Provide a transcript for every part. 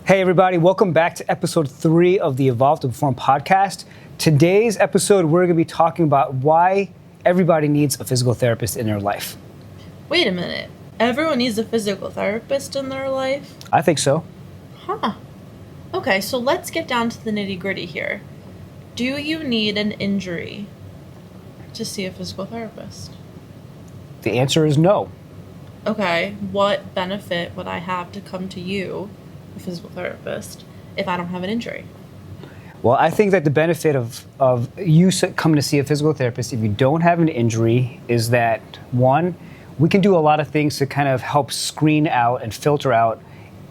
Hey everybody, welcome back to episode 3 of the Evolve to Perform podcast. Today's episode, we're going to be talking about why everybody needs a physical therapist in their life. Wait a minute. Everyone needs a physical therapist in their life? I think so. Huh. Okay, so let's get down to the nitty-gritty here. Do you need an injury to see a physical therapist? The answer is no. Okay, what benefit would I have to come to you, a physical therapist, if I don't have an injury? Well, I think that the benefit of you coming to see a physical therapist if you don't have an injury is that, one, we can do a lot of things to kind of help screen out and filter out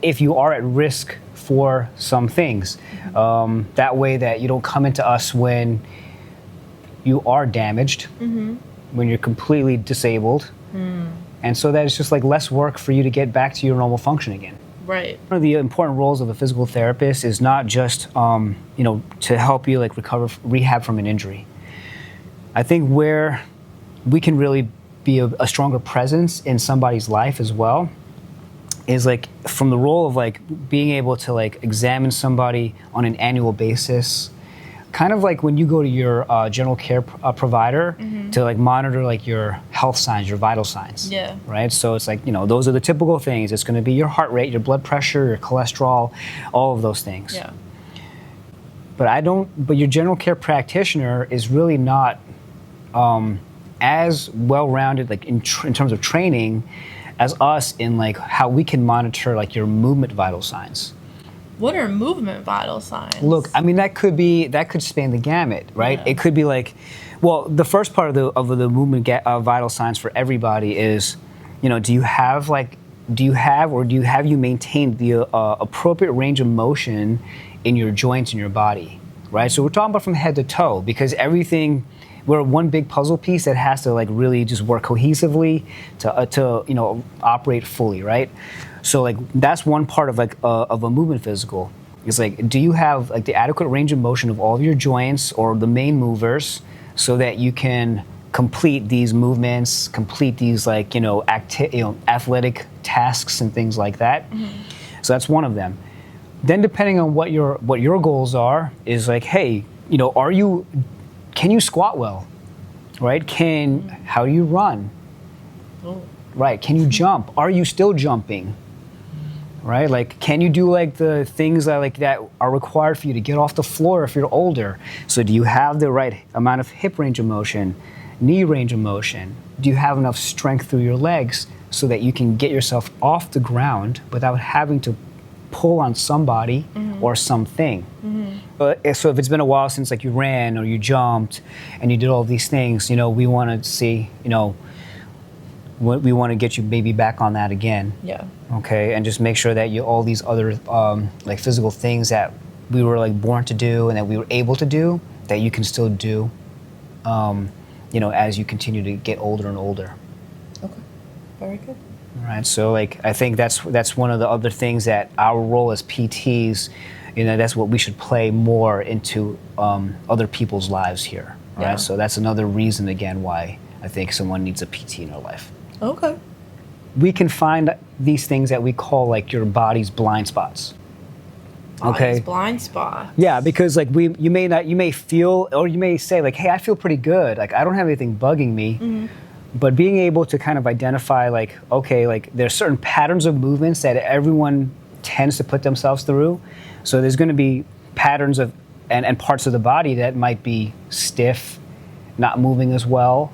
if you are at risk for some things. That way that you don't come into us when you are damaged, when you're completely disabled. And so that it's just like less work for you to get back to your normal function again. Right. One of the important roles of a physical therapist is not just, to help you like rehab from an injury. I think where we can really be a stronger presence in somebody's life as well is like from the role of like being able to like examine somebody on an annual basis, kind of like when you go to your general care provider to like monitor like your health signs, your vital signs. Yeah. Right. So it's like, those are the typical things. It's going to be your heart rate, your blood pressure, your cholesterol, all of those things. Yeah. But your general care practitioner is really not as well-rounded like in terms of training as us in like how we can monitor like your movement vital signs. What are movement vital signs? Look, I mean that could span the gamut, right? Yeah. It could be like, well, the first part of the movement vital signs for everybody is, do you have you maintained the appropriate range of motion in your joints in your body, right? So we're talking about from head to toe because we're one big puzzle piece that has to like really just work cohesively to operate fully, right? So like that's one part of like of a movement physical. It's like, do you have like the adequate range of motion of all of your joints or the main movers so that you can complete these movements, complete these like athletic tasks and things like that. So that's one of them. Then depending on what your goals are is like, hey, can you squat well, right? How do you run? Oh. Right, can you jump? Are you still jumping? Right, like can you do like the things that are required for you to get off the floor if you're older? So do you have the right amount of hip range of motion, knee range of motion? Do you have enough strength through your legs so that you can get yourself off the ground without having to pull on somebody or something? So if it's been a while since like you ran or you jumped and you did all these things, we want to see, we want to get you maybe back on that again. Yeah. Okay, and just make sure that all these other like physical things that we were like born to do and that we were able to do, that you can still do, as you continue to get older and older. Okay. Very good. All right, so like I think that's one of the other things that our role as PTs, that's what we should play more into other people's lives here. Right? Yeah. So that's another reason again why I think someone needs a PT in their life. Okay. We can find these things that we call like your body's blind spots. Body's blind spot. Yeah, because like you may feel or you may say like, hey, I feel pretty good. Like I don't have anything bugging me. But being able to kind of identify like, okay, like there's certain patterns of movements that everyone tends to put themselves through. So there's going to be patterns of and parts of the body that might be stiff, not moving as well.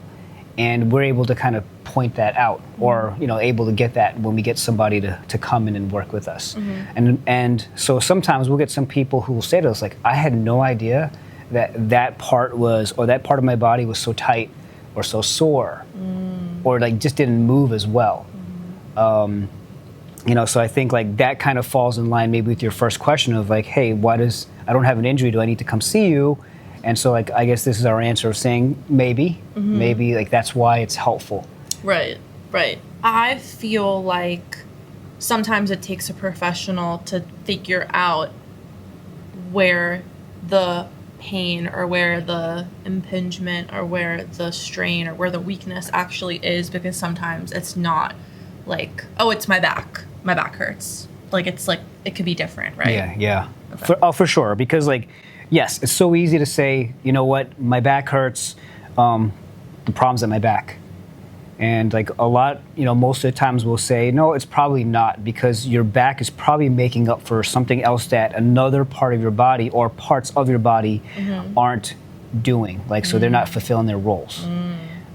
And we're able to kind of point that out or, able to get that when we get somebody to come in and work with us. And so sometimes we'll get some people who will say to us, like, I had no idea that part of my body was so tight or so sore or like just didn't move as well. So I think like that kind of falls in line maybe with your first question of like, hey, I don't have an injury, do I need to come see you? And so like I guess this is our answer of saying maybe like that's why it's helpful. Right. I feel like sometimes it takes a professional to figure out where the pain or where the impingement or where the strain or where the weakness actually is, because sometimes it's not like, oh, it's my back hurts. like it could be different, right? Yeah. Okay. For sure. Because like, yes, it's so easy to say, you know what, my back hurts. The problem's at my back. And like a lot, most of the times we'll say, no, it's probably not, because your back is probably making up for something else that another part of your body or parts of your body aren't doing. Like, so they're not fulfilling their roles.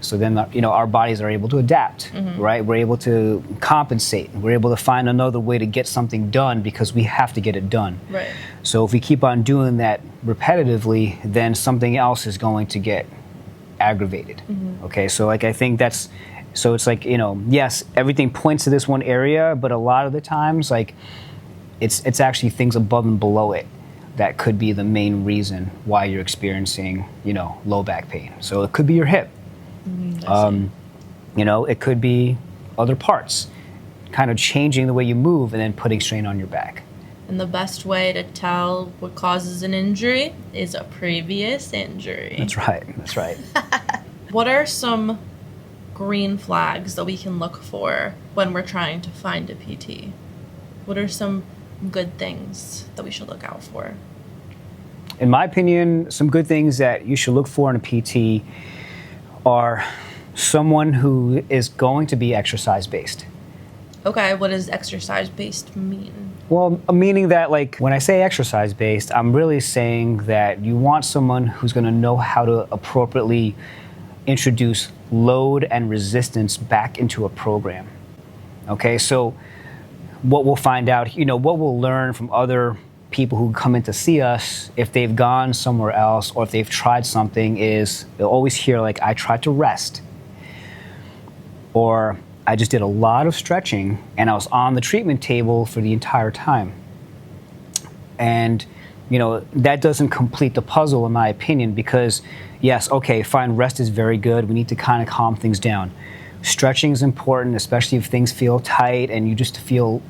So then, our bodies are able to adapt, right? We're able to compensate. We're able to find another way to get something done because we have to get it done. Right. So if we keep on doing that repetitively, then something else is going to get aggravated. Okay, so like I think so it's like, yes, everything points to this one area, but a lot of the times, like, it's actually things above and below it that could be the main reason why you're experiencing, low back pain. So it could be your hip. It could be other parts, kind of changing the way you move and then putting strain on your back. And the best way to tell what causes an injury is a previous injury. That's right. What are some green flags that we can look for when we're trying to find a PT? What are some good things that we should look out for? In my opinion, some good things that you should look for in a PT are someone who is going to be exercise-based. Okay, what does exercise-based mean? Well, meaning that, like, when I say exercise-based, I'm really saying that you want someone who's going to know how to appropriately introduce load and resistance back into a program. Okay, so what we'll find out, what we'll learn from other people who come in to see us, if they've gone somewhere else or if they've tried something, is they'll always hear, like, I tried to rest, or I just did a lot of stretching and I was on the treatment table for the entire time. And, that doesn't complete the puzzle in my opinion, because yes, okay, fine, rest is very good. We need to kind of calm things down. Stretching is important, especially if things feel tight and you just feel,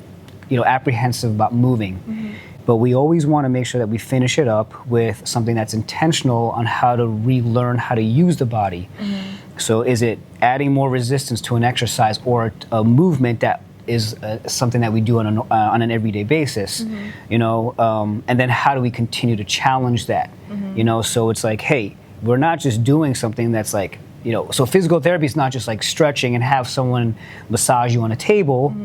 apprehensive about moving. But we always want to make sure that we finish it up with something that's intentional on how to relearn how to use the body. So is it adding more resistance to an exercise or a movement that is something that we do on an everyday basis, and then how do we continue to challenge that? So it's like, hey, we're not just doing something that's like, so physical therapy is not just like stretching and have someone massage you on a table.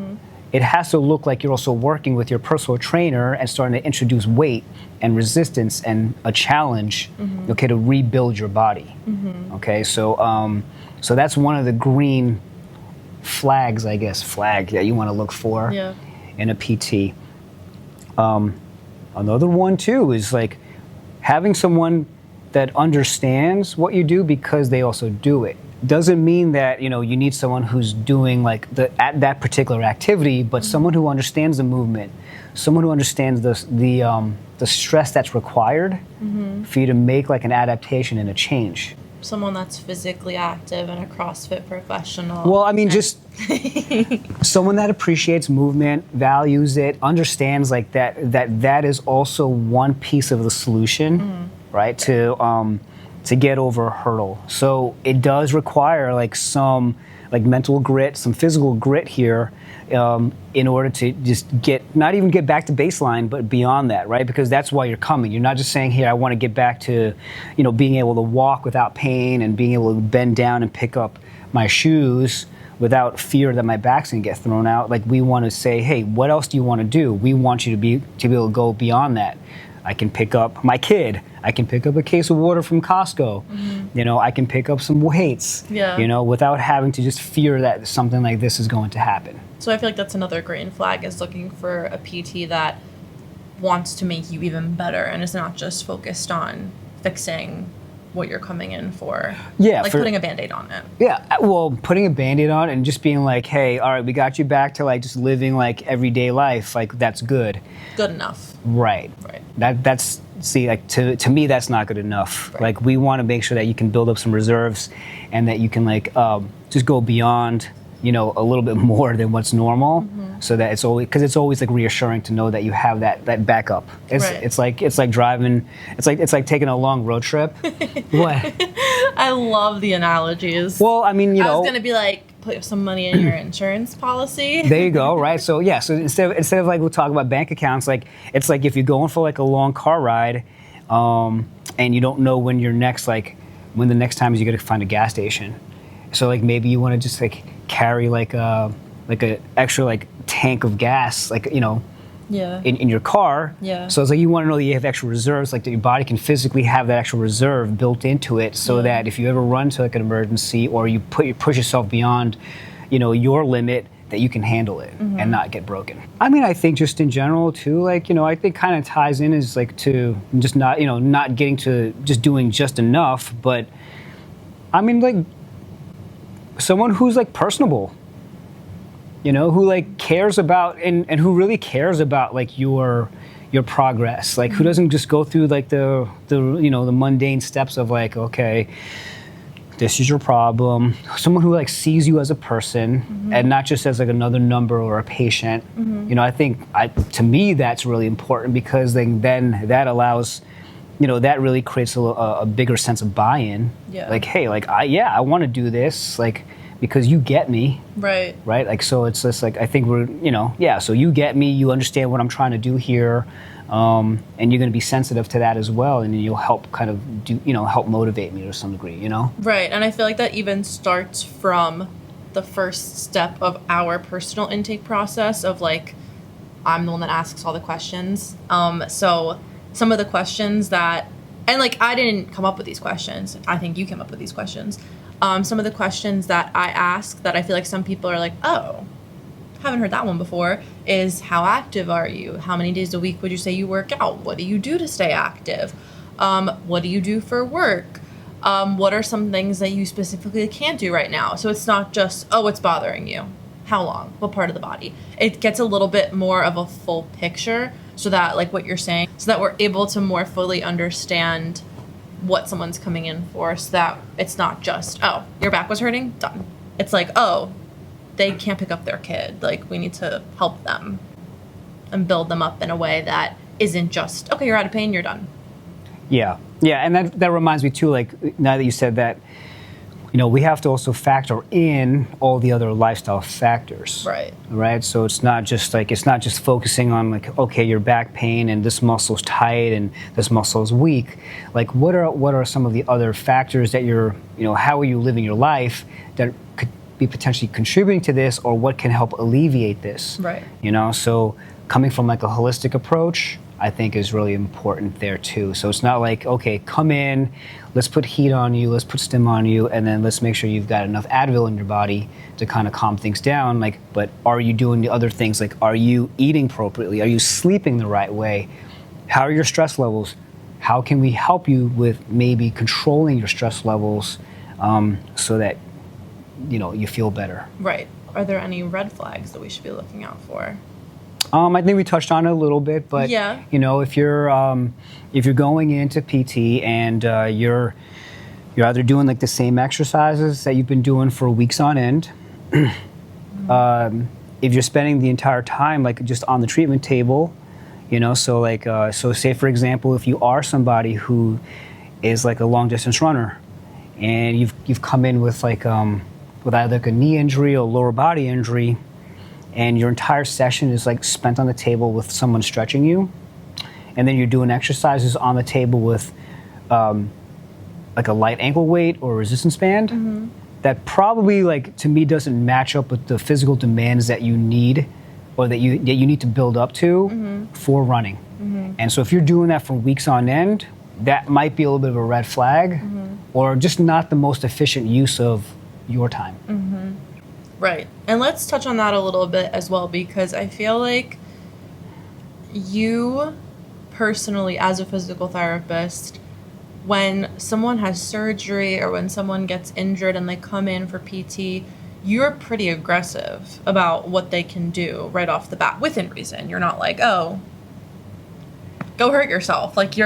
It has to look like you're also working with your personal trainer and starting to introduce weight and resistance and a challenge, okay, to rebuild your body. Okay, so that's one of the green flags, I guess, that you want to look for in a PT. Another one too is like having someone that understands what you do because they also do it. Doesn't mean that you need someone who's doing like that particular activity, but someone who understands the movement, someone who understands the stress that's required for you to make like an adaptation and a change. Someone that's physically active and a CrossFit professional. Well, I mean, just someone that appreciates movement, values it, understands like that is also one piece of the solution, right? To get over a hurdle. So it does require like some like mental grit, some physical grit here, in order to just not even get back to baseline, but beyond that, right? Because that's why you're coming. You're not just saying, here, I want to get back to, being able to walk without pain and being able to bend down and pick up my shoes without fear that my back's gonna get thrown out. Like, we want to say, hey, what else do you want to do? We want you to be able to go beyond that. I can pick up my kid. I can pick up a case of water from Costco. I can pick up some weights, without having to just fear that something like this is going to happen. So I feel like that's another green flag, is looking for a PT that wants to make you even better and is not just focused on fixing what you're coming in for. Yeah. Like putting a Band-Aid on it. Yeah, well, putting a Band-Aid on and just being like, hey, all right, we got you back to like just living like everyday life. Like, that's good. Good enough. Right. That's like to me, that's not good enough. Right. Like, we want to make sure that you can build up some reserves and that you can like just go beyond, a little bit more than what's normal. So that it's always like reassuring to know that you have that backup. It's like driving. It's like taking a long road trip. What? I love the analogies. Well, I mean, I was gonna be like, put some money in your insurance policy. There you go, right? So yeah, so instead of like we'll talk about bank accounts, like it's like if you're going for like a long car ride, and you don't know when the next time is you're gonna find a gas station. So like maybe you want to just like carry like a extra like tank of gas, like in your car. Yeah. So it's like you want to know that you have extra reserves, like that your body can physically have that extra reserve built into it, so that if you ever run to like an emergency or you push yourself beyond, your limit, that you can handle it and not get broken. I mean, I think just in general too, like, I think kind of ties in is like to just not getting to just doing just enough, but I mean like someone who's like personable. Who like cares about and who really cares about like your progress, like who doesn't just go through like the mundane steps of like, okay, this is your problem. Someone who like sees you as a person and not just as like another number or a patient. I think to me that's really important, because then that allows, that really creates a bigger sense of buy-in. Yeah. Like, hey, like I want to do this, like, because you get me. Right. Right? Like, so it's just like, I think we're, so you get me, you understand what I'm trying to do here, and you're going to be sensitive to that as well, and you'll help kind of help motivate me to some degree, Right, and I feel like that even starts from the first step of our personal intake process of like, I'm the one that asks all the questions. So some of the questions that, and like I didn't come up with these questions, I think you came up with these questions. Some of the questions that I ask that I feel like some people are like, oh, haven't heard that one before, is how active are you? How many days a week would you say you work out? What do you do to stay active? What do you do for work? What are some things that you specifically can't do right now? So it's not just, oh, it's bothering you. How long? What part of the body? It gets a little bit more of a full picture, so that, like what you're saying, so that we're able to more fully understand what someone's coming in for, so that it's not just, oh, your back was hurting, done. It's like, oh, they can't pick up their kid, like we need to help them and build them up in a way that isn't just, okay, you're out of pain, you're done. Yeah, and that reminds me too, like now that you said that, we have to also factor in all the other lifestyle factors. Right. So it's not just focusing on like, okay, your back pain and this muscle's tight and this muscle's weak. Like, what are some of the other factors that you're, how are you living your life that could be potentially contributing to this, or what can help alleviate this? Right. So coming from like a holistic approach, I think is really important there too. So it's not like, okay, come in, let's put heat on you, let's put stim on you, and then let's make sure you've got enough Advil in your body to kind of calm things down. Like, but are you doing the other things? Like, are you eating appropriately? Are you sleeping the right way? How are your stress levels? How can we help you with maybe controlling your stress levels, so that, you feel better? Right. Are there any red flags that we should be looking out for? I think we touched on it a little bit, but yeah. If you're going into PT and you're either doing like the same exercises that you've been doing for weeks on end, if you're spending the entire time like just on the treatment table, so like so say for example, if you are somebody who is like a long distance runner, and you've come in with like with either like a knee injury or lower body injury, and your entire session is like spent on the table with someone stretching you, and then you're doing exercises on the table with like a light ankle weight or resistance band, that probably like to me doesn't match up with the physical demands that you need, or that you need to build up to for running. And so if you're doing that for weeks on end, that might be a little bit of a red flag, or just not the most efficient use of your time. Right. And let's touch on that a little bit as well, because I feel like you personally, as a physical therapist, when someone has surgery or when someone gets injured and they come in for PT, you're pretty aggressive about what they can do right off the bat, within reason. You're not like, oh, go hurt yourself. Like,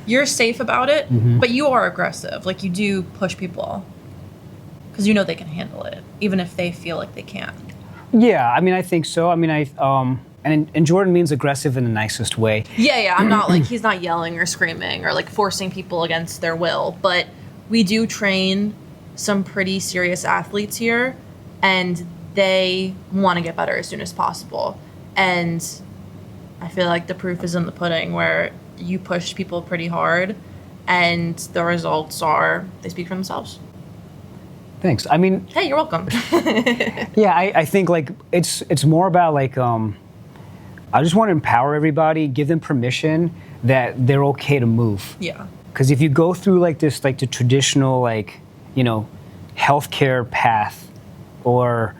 you're safe about it, but you are aggressive. Like, you do push people, because they can handle it, even if they feel like they can't. Yeah, I mean, I think so. I mean, and Jordan means aggressive in the nicest way. Yeah, I'm not like, he's not yelling or screaming or like forcing people against their will, but we do train some pretty serious athletes here and they want to get better as soon as possible. And I feel like the proof is in the pudding, where you push people pretty hard and the results are, they speak for themselves. Thanks. I mean, Hey, you're welcome. yeah, I think like it's more about like I just want to empower everybody, give them permission that they're okay to move. Yeah. Because if you go through like this, like the traditional like, you know, healthcare path, or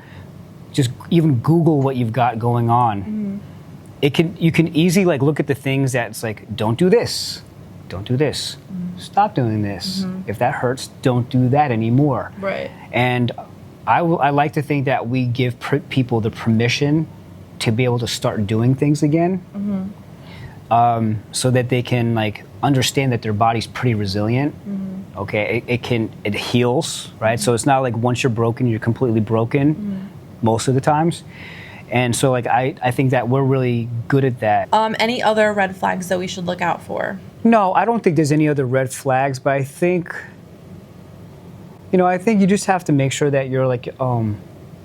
just even Google what you've got going on, you can easily like look at the things that's like, don't do this, don't do this, stop doing this. If that hurts, don't do that anymore. Right. And I like to think that we give people the permission to be able to start doing things again, so that they can like understand that their body's pretty resilient. Okay, it heals, right? So it's not like once you're broken, you're completely broken most of the times. And so like I think that we're really good at that. Any other red flags that we should look out for? No, I don't think there's any other red flags, but I think, you know, I think you just have to make sure that you're like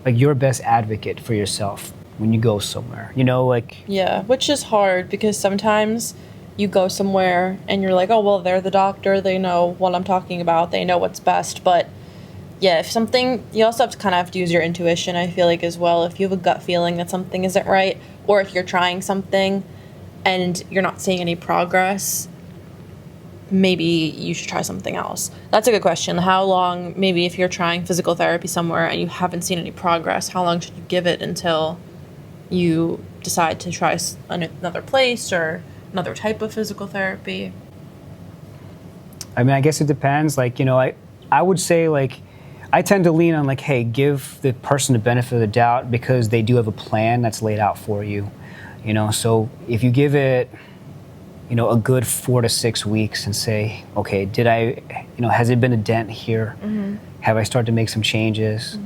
your best advocate for yourself when you go somewhere. You know, like Yeah, which is hard because sometimes you go somewhere and you're like, oh, well, they're the doctor. They know what I'm talking about. They know what's best. But yeah, if something, you also have to kind of have to use your intuition, I feel like, as well. If you have a gut feeling that something isn't right, or if you're trying something and you're not seeing any progress, maybe you should try something else. That's a good question. How long, maybe if you're trying physical therapy somewhere and you haven't seen any progress, how long should you give it until you decide to try another place or another type of physical therapy? I mean, I guess it depends. Like, you know, I would say like, I tend to lean on like, hey, give the person the benefit of the doubt because they do have a plan that's laid out for you. You know, so if you give it, you know, a good 4 to 6 weeks and say, okay, has it been a dent here? Have I started to make some changes?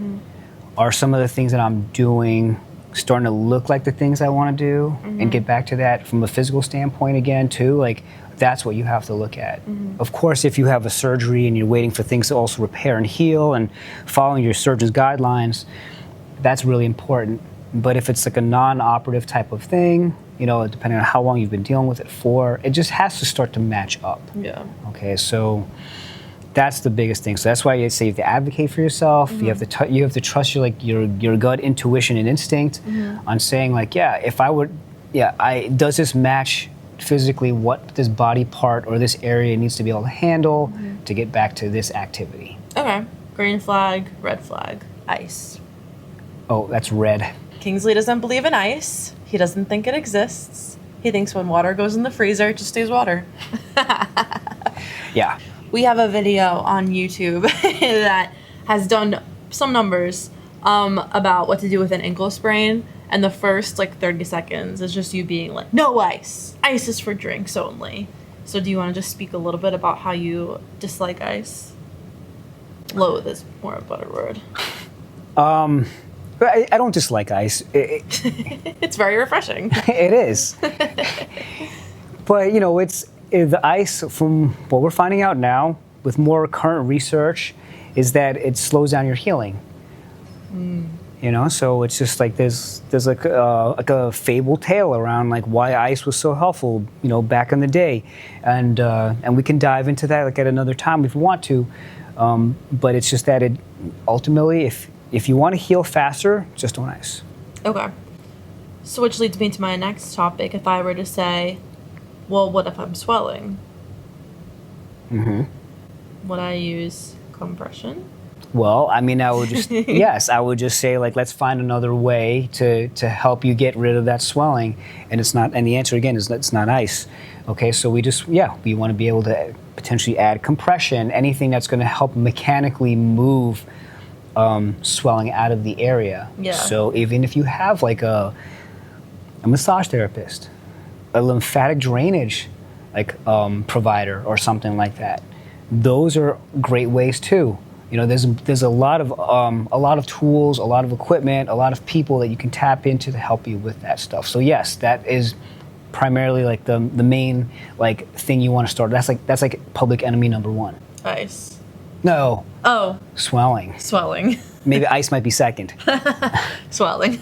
Are some of the things that I'm doing starting to look like the things I want to do? And get back to that from a physical standpoint again too, like that's what you have to look at. Of course, if you have a surgery and you're waiting for things to also repair and heal and following your surgeon's guidelines, that's really important. But if it's like a non-operative type of thing, you know, depending on how long you've been dealing with it for, it just has to start to match up. Yeah. Okay, so that's the biggest thing. So that's why I say you have to advocate for yourself. You have to trust your gut intuition and instinct on saying like, does this match physically what this body part or this area needs to be able to handle to get back to this activity. Okay. Green flag, red flag, ice. Oh, that's red. Kingsley doesn't believe in ice. He doesn't think it exists. He thinks when water goes in the freezer, it just stays water. Yeah. We have a video on YouTube that has done some numbers about what to do with an ankle sprain. And the first, 30 seconds is just you being like, no ice. Ice is for drinks only. So do you want to just speak a little bit about how you dislike ice? Loathe is more of a better word. I don't dislike ice. It's very refreshing. It is. But, the ice, from what we're finding out now, with more current research, is that it slows down your healing. So it's just like there's like a fable tale around why ice was so helpful, back in the day, and we can dive into that at another time if we want to, but it's just that it ultimately, if you want to heal faster, just don't ice. Okay. So which leads me to my next topic. If I were to say, well, what if I'm swelling? Would I use compression? Well, I would just, yes, I would just say, let's find another way to help you get rid of that swelling. And the answer again is it's not ice. Okay, so we want to be able to potentially add compression, anything that's going to help mechanically move swelling out of the area. Yeah. So even if you have a massage therapist, a lymphatic drainage provider or something like that, those are great ways too. There's a lot of tools, a lot of equipment, a lot of people that you can tap into to help you with that stuff. So yes, that is primarily the main thing you want to start. That's public enemy number one. Ice. No. Oh. Swelling. Swelling. maybe ice might be second. Swelling.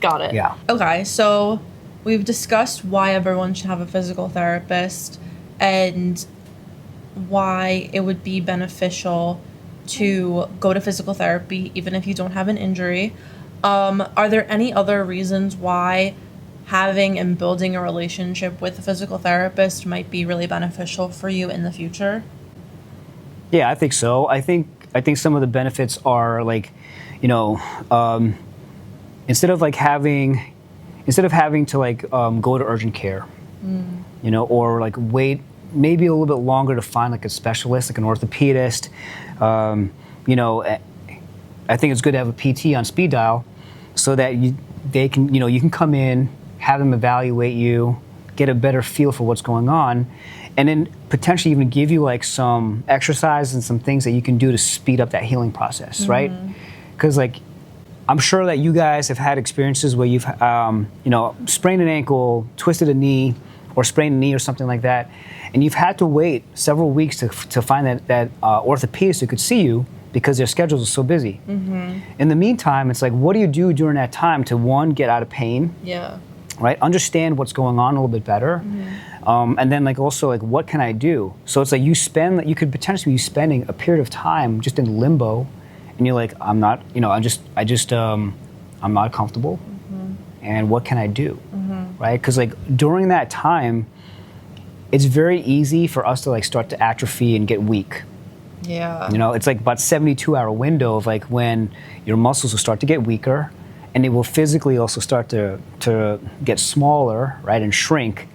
Got it. Yeah. Okay, so we've discussed why everyone should have a physical therapist and why it would be beneficial to go to physical therapy even if you don't have an injury. Are there any other reasons why having and building a relationship with a physical therapist might be really beneficial for you in the future? Yeah, I think so. I think some of the benefits are like, instead of having to go to urgent care, or like wait maybe a little bit longer to find like a specialist, like an orthopedist. I think it's good to have a PT on speed dial so that you can come in, have them evaluate you, get a better feel for what's going on, and then potentially even give you like some exercise and some things that you can do to speed up that healing process, right? Because like I'm sure that you guys have had experiences where you've sprained an ankle, twisted a knee, or sprained a knee or something like that, and you've had to wait several weeks to find that orthopedist who could see you because their schedules are so busy. In the meantime, it's like, what do you do during that time to, one, get out of pain? Yeah. Right? Understand what's going on a little bit better. And then like also like, what can I do? So it's like you could potentially be spending a period of time just in limbo, and you're like, I'm not comfortable. And what can I do? Right? Because like during that time, it's very easy for us to like start to atrophy and get weak. Yeah. It's like about 72-hour window of like when your muscles will start to get weaker, and they will physically also start to get smaller, right, and shrink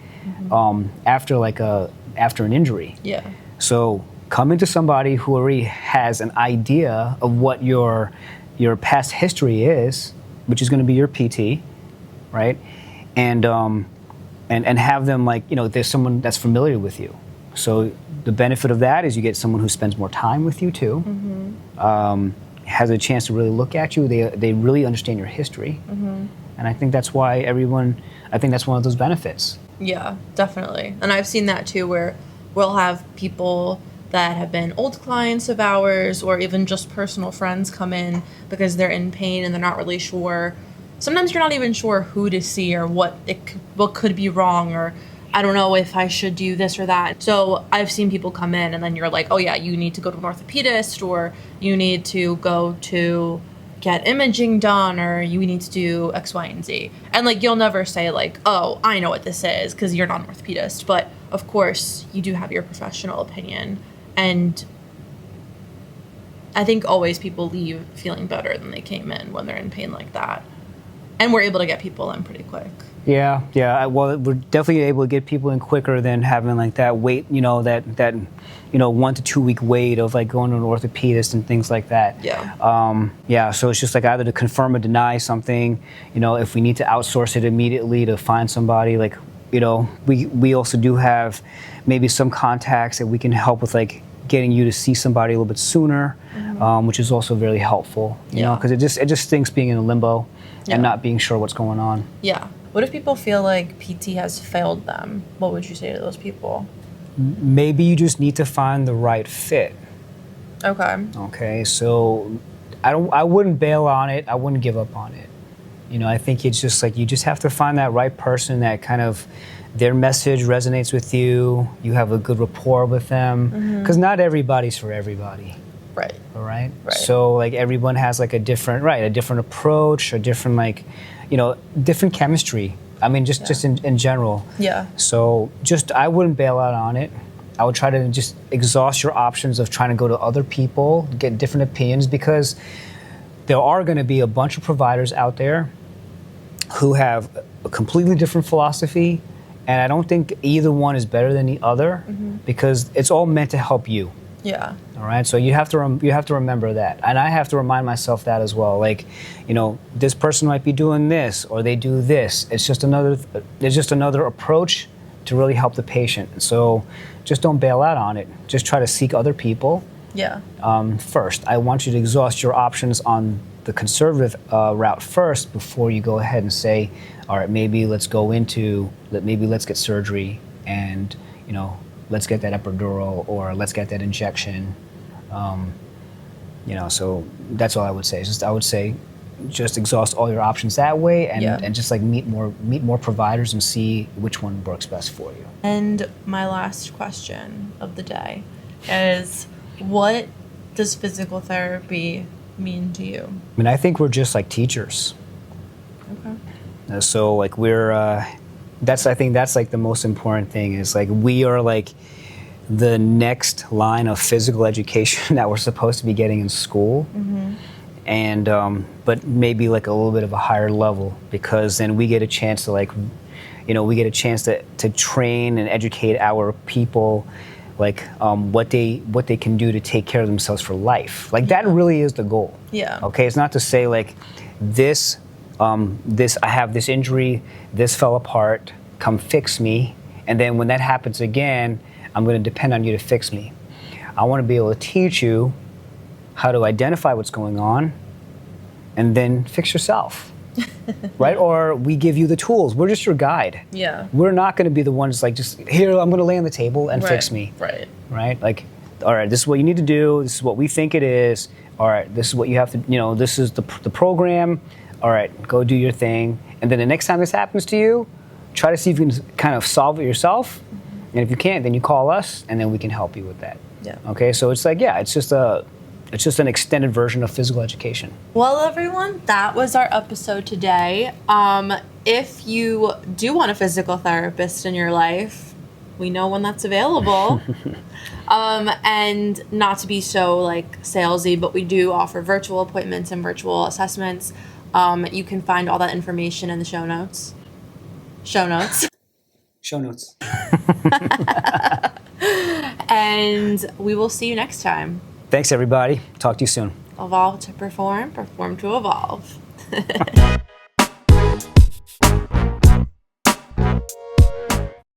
after an injury. Yeah. So coming to somebody who already has an idea of what your past history is, which is going to be your PT, right, and have them there's someone that's familiar with you. So the benefit of that is you get someone who spends more time with you too, has a chance to really look at you. They really understand your history, and I think that's why I think that's one of those benefits. Yeah, definitely. And I've seen that too, where we'll have people that have been old clients of ours or even just personal friends come in because they're in pain and they're not really sure. Sometimes you're not even sure who to see or what could be wrong, or I don't know if I should do this or that. So I've seen people come in and then you're like, oh yeah, you need to go to an orthopedist, or you need to go to get imaging done, or you need to do X, Y, and Z. And like, you'll never say like, oh, I know what this is, because you're not an orthopedist. But of course, you do have your professional opinion. And I think always people leave feeling better than they came in when they're in pain like that. And we're able to get people in pretty quick. Yeah. Well, we're definitely able to get people in quicker than having like that wait, that 1 to 2 week wait of like going to an orthopedist and things like that. Yeah. So it's just like either to confirm or deny something, if we need to outsource it immediately to find somebody, like, we also do have maybe some contacts that we can help with like getting you to see somebody a little bit sooner, which is also very helpful, because it just stinks being in a limbo and not being sure what's going on. Yeah. What if people feel like PT has failed them? What would you say to those people? Maybe you just need to find the right fit. Okay. So I wouldn't bail on it. I wouldn't give up on it. I think it's just like you just have to find that right person that kind of their message resonates with you. You have a good rapport with them, because not everybody's for everybody. Right. All right. So like everyone has like a different approach, a different different chemistry. I mean, just in general. Yeah. So I wouldn't bail out on it. I would try to just exhaust your options of trying to go to other people, get different opinions, because there are going to be a bunch of providers out there who have a completely different philosophy, and I don't think either one is better than the other, because it's all meant to help you. Yeah. All right. So you have to remember that, and I have to remind myself that as well. Like, this person might be doing this, or they do this. It's just another approach to really help the patient. So just don't bail out on it. Just try to seek other people. Yeah. First, I want you to exhaust your options on the conservative route first before you go ahead and say, all right, maybe let's get surgery, and let's get that epidural, or let's get that injection. So that's all I would say. I would say just exhaust all your options that way, and just like meet more providers and see which one works best for you. And my last question of the day is, what does physical therapy mean to you? I mean, I think we're just like teachers. Okay. So like I think that's like the most important thing, is like we are like the next line of physical education that we're supposed to be getting in school. And but maybe like a little bit of a higher level, because then we get a chance to we get a chance to train and educate our people, like what they can do to take care of themselves for life. Like that really is the goal. Yeah. Okay, it's not to say like this I have this injury, this fell apart, come fix me, and then when that happens again, I'm going to depend on you to fix me. I want to be able to teach you how to identify what's going on and then fix yourself. Right? Or we give you the tools. We're just your guide. Yeah. We're not going to be the ones like, just here, I'm going to lay on the table and fix me. Right. Right? Like, all right, this is what you need to do. This is what we think it is. All right, this is what you have to, this is the program. All right, go do your thing. And then the next time this happens to you, try to see if you can kind of solve it yourself. And if you can't, then you call us, and then we can help you with that. Yeah. Okay, so it's like, it's just an extended version of physical education. Well, everyone, that was our episode today. If you do want a physical therapist in your life, we know when that's available. And not to be so like salesy, but we do offer virtual appointments and virtual assessments. You can find all that information in the show notes. Show notes. And we will see you next time. Thanks, everybody. Talk to you soon. Evolve to perform, perform to evolve.